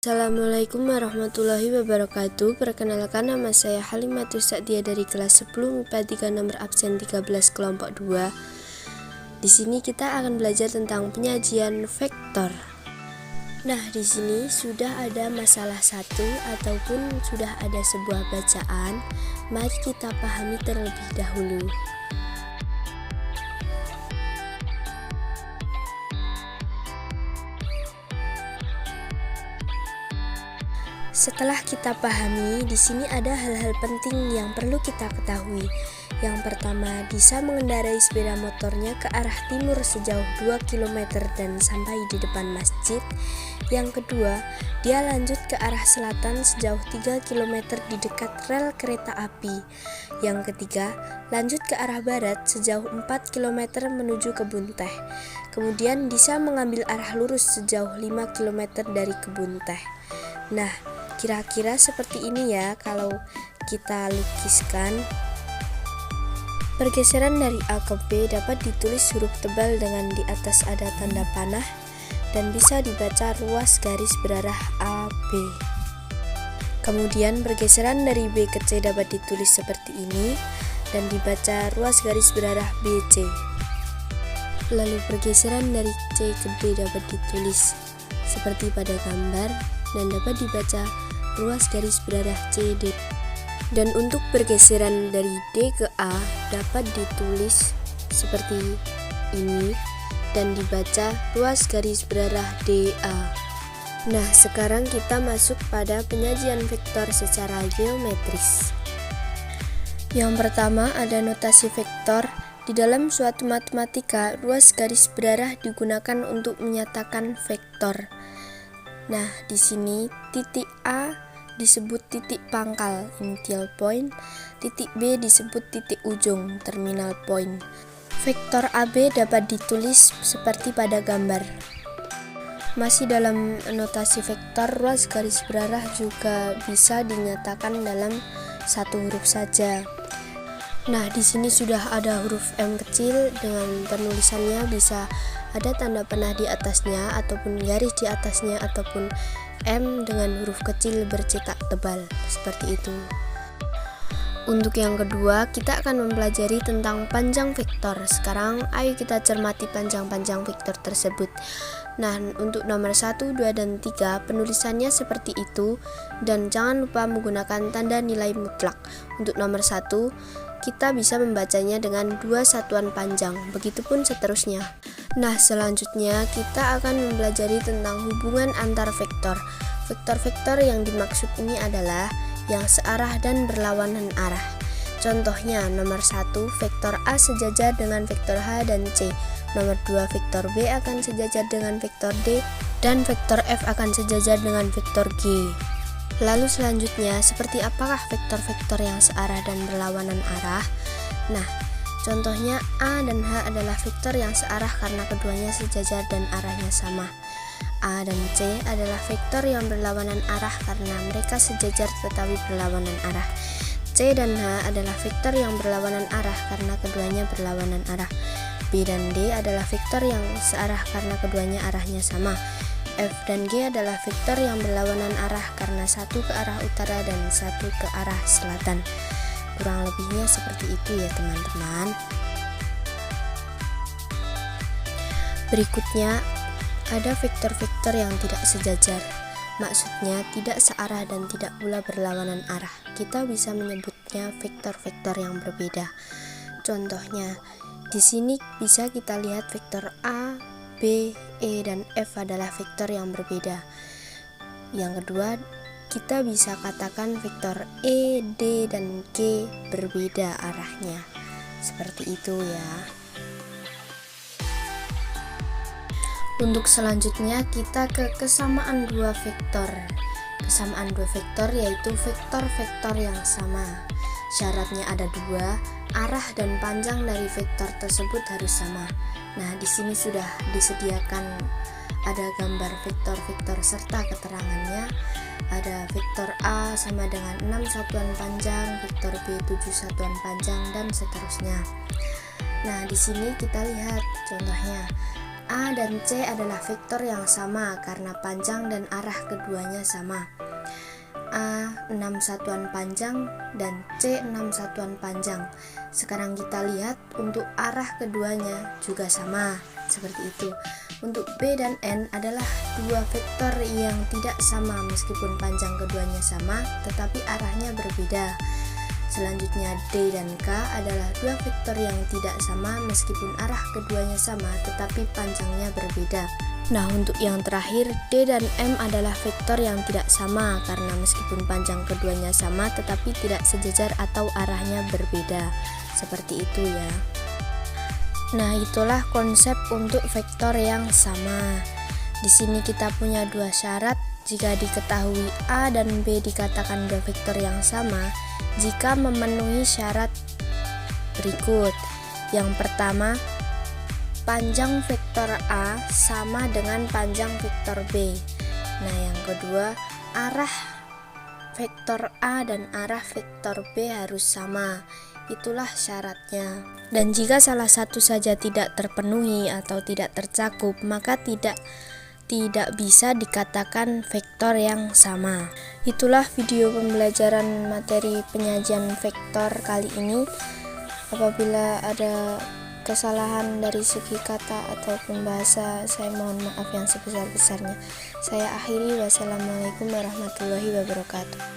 Assalamualaikum warahmatullahi wabarakatuh. Perkenalkan, nama saya Halimatus Sa'diyah dari kelas 10 MIPA 3 nomor absen 13 kelompok 2. Di sini kita akan belajar tentang penyajian vektor. Nah, di sini sudah ada masalah satu ataupun sudah ada sebuah bacaan. Mari kita pahami terlebih dahulu. Setelah kita pahami, di sini ada hal-hal penting yang perlu kita ketahui. Yang pertama, Disa mengendarai sepeda motornya ke arah timur sejauh 2 km dan sampai di depan masjid. Yang kedua, dia lanjut ke arah selatan sejauh 3 km di dekat rel kereta api. Yang ketiga, lanjut ke arah barat sejauh 4 km menuju kebun teh. Kemudian Disa mengambil arah lurus sejauh 5 km dari kebun teh. Nah, kira-kira seperti ini ya kalau kita lukiskan. Pergeseran dari A ke B dapat ditulis huruf tebal dengan di atas ada tanda panah dan bisa dibaca ruas garis berarah AB. Kemudian pergeseran dari B ke C dapat ditulis seperti ini dan dibaca ruas garis berarah BC. Lalu pergeseran dari C ke D dapat ditulis seperti pada gambar dan dapat dibaca ruas garis berarah CD. Dan untuk pergeseran dari D ke A dapat ditulis seperti ini dan dibaca ruas garis berarah DA. Nah, sekarang kita masuk pada penyajian vektor secara geometris. Yang pertama ada notasi vektor. Di dalam suatu matematika, ruas garis berarah digunakan untuk menyatakan vektor. Nah, di sini titik A disebut titik pangkal, initial point. Titik B disebut titik ujung, terminal point. Vektor AB dapat ditulis seperti pada gambar. Masih dalam notasi vektor, ruas garis berarah juga bisa dinyatakan dalam satu huruf saja. Nah, di sini sudah ada huruf M kecil dengan penulisannya bisa ada tanda panah di atasnya ataupun garis di atasnya ataupun M dengan huruf kecil bercetak tebal seperti itu. Untuk yang kedua, kita akan mempelajari tentang panjang vektor. Sekarang ayo kita cermati panjang-panjang vektor tersebut. Nah, untuk nomor 1, 2, dan 3 penulisannya seperti itu dan jangan lupa menggunakan tanda nilai mutlak. Untuk nomor 1 kita bisa membacanya dengan 2 satuan panjang, begitupun seterusnya. Nah, selanjutnya kita akan mempelajari tentang hubungan antar vektor. Vektor-vektor yang dimaksud ini adalah yang searah dan berlawanan arah. Contohnya, nomor 1, vektor A sejajar dengan vektor H dan C. Nomor 2, vektor B akan sejajar dengan vektor D dan vektor F akan sejajar dengan vektor G. Lalu selanjutnya, seperti apakah vektor-vektor yang searah dan berlawanan arah? Nah, contohnya A dan H adalah vektor yang searah karena keduanya sejajar dan arahnya sama. A dan C adalah vektor yang berlawanan arah karena mereka sejajar tetapi berlawanan arah. C dan H adalah vektor yang berlawanan arah karena keduanya berlawanan arah. B dan D adalah vektor yang searah karena keduanya arahnya sama. F dan G adalah vektor yang berlawanan arah karena satu ke arah utara dan satu ke arah selatan. Kurang lebihnya seperti itu ya teman-teman. Berikutnya ada vektor-vektor yang tidak sejajar. Maksudnya tidak searah dan tidak pula berlawanan arah. Kita bisa menyebutnya vektor-vektor yang berbeda. Contohnya, di sini bisa kita lihat vektor A, B, E, dan F adalah vektor yang berbeda. Yang kedua, kita bisa katakan vektor E, D, dan G berbeda arahnya. Seperti itu ya. Untuk selanjutnya kita ke kesamaan dua vektor. Kesamaan dua vektor yaitu vektor-vektor yang sama. Syaratnya ada dua, arah dan panjang dari vektor tersebut harus sama. Nah, di sini sudah disediakan ada gambar vektor-vektor serta keterangannya. Ada vektor A sama dengan 6 satuan panjang, vektor B 7 satuan panjang, dan seterusnya. Nah, di sini kita lihat contohnya. A dan C adalah vektor yang sama karena panjang dan arah keduanya sama. A 6 satuan panjang dan C 6 satuan panjang. Sekarang kita lihat untuk arah keduanya juga sama, seperti itu. Untuk B dan N adalah dua vektor yang tidak sama meskipun panjang keduanya sama, tetapi arahnya berbeda. Selanjutnya D dan K adalah dua vektor yang tidak sama meskipun arah keduanya sama, tetapi panjangnya berbeda. Nah, untuk yang terakhir, D dan M adalah vektor yang tidak sama karena meskipun panjang keduanya sama tetapi tidak sejajar atau arahnya berbeda. Seperti itu ya. Nah, itulah konsep untuk vektor yang sama. Di sini kita punya dua syarat. Jika diketahui A dan B dikatakan dua vektor yang sama jika memenuhi syarat berikut. Yang pertama, panjang vektor A sama dengan panjang vektor B. Nah, yang kedua, arah vektor A dan arah vektor B harus sama. Itulah syaratnya. Dan jika salah satu saja tidak terpenuhi atau tidak tercakup, maka tidak bisa dikatakan vektor yang sama. Itulah video pembelajaran materi penyajian vektor kali ini. Apabila ada kesalahan dari segi kata ataupun bahasa, saya mohon maaf yang sebesar-besarnya. Saya akhiri, wassalamualaikum warahmatullahi wabarakatuh.